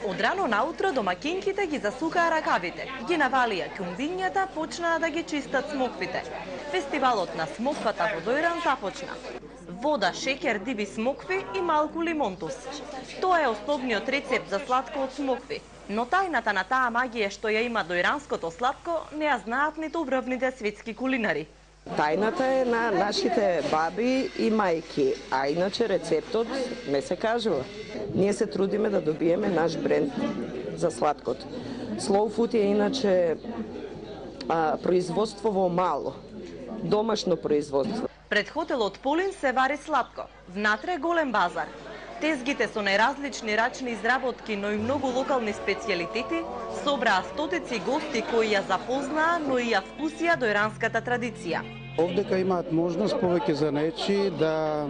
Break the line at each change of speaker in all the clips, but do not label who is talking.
Од рано наутро домакинките ги засукаа ракавите, ги навалија ќумбињата, почнаа да ги чистат смоквите. Фестивалот на смоквата во Дојран започна. Вода, шеќер, диви смокви и малку лимонтус. Тоа е основниот рецепт за сладко од смокви. Но тајната на таа магија што ја има дојранското сладко не ја знаат ниту врвните светски кулинари.
Тајната е на нашите баби и мајки, а иначе рецептот не се кажува. Ние се трудиме да добиеме наш бренд за сладкото. Slow food е иначе производство во мало, домашно производство.
Пред хотелот Полин се вари сладко, внатре голем базар. Тезгите со најразлични рачни изработки, но и многу локални специјалитети, собраа стотици гости кои ја запознаа, но и ја вкусија дојранската традиција.
Овдека имаат можност повеќе занаечи да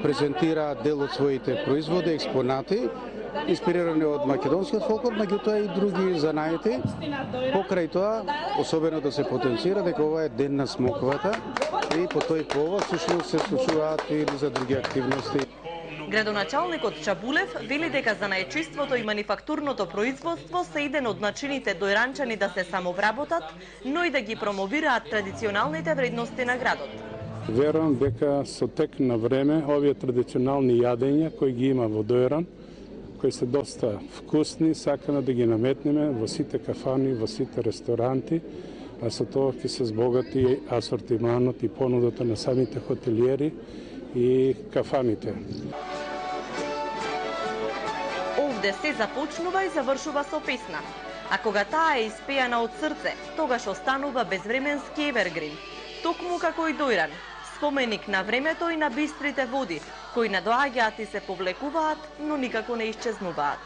презентираат дел од своите производи, експонати, инспирирани од македонскиот фолклор, меѓутоа и други занаети. Покрај тоа, особено да се потенцира дека ова е ден на смоквата и по тој повод всушност се случуваат и за други активности.
Градоначалникот Чабулев вели дека занаечиството и манифактурното производство се еден од начините дојранчани да се самовработат, но и да ги промовираат традиционалните вредности на градот.
Верувам дека со тек на време овие традиционални јадења кои ги има во Дојран, кои се доста вкусни, сакаме да ги наметнеме во сите кафани, во сите ресторанти, а со тоа ќе се збогати асортиманот и понудата на самите хотелиери и кафаните.
Овде се започнува и завршува со песна. А кога таа е испејана од срце, тогаш останува безвременски евергрин. Токму како и Дојран, споменик на времето и на бистрите води, кои надоаѓаат и се повлекуваат, но никако не исчезнуваат.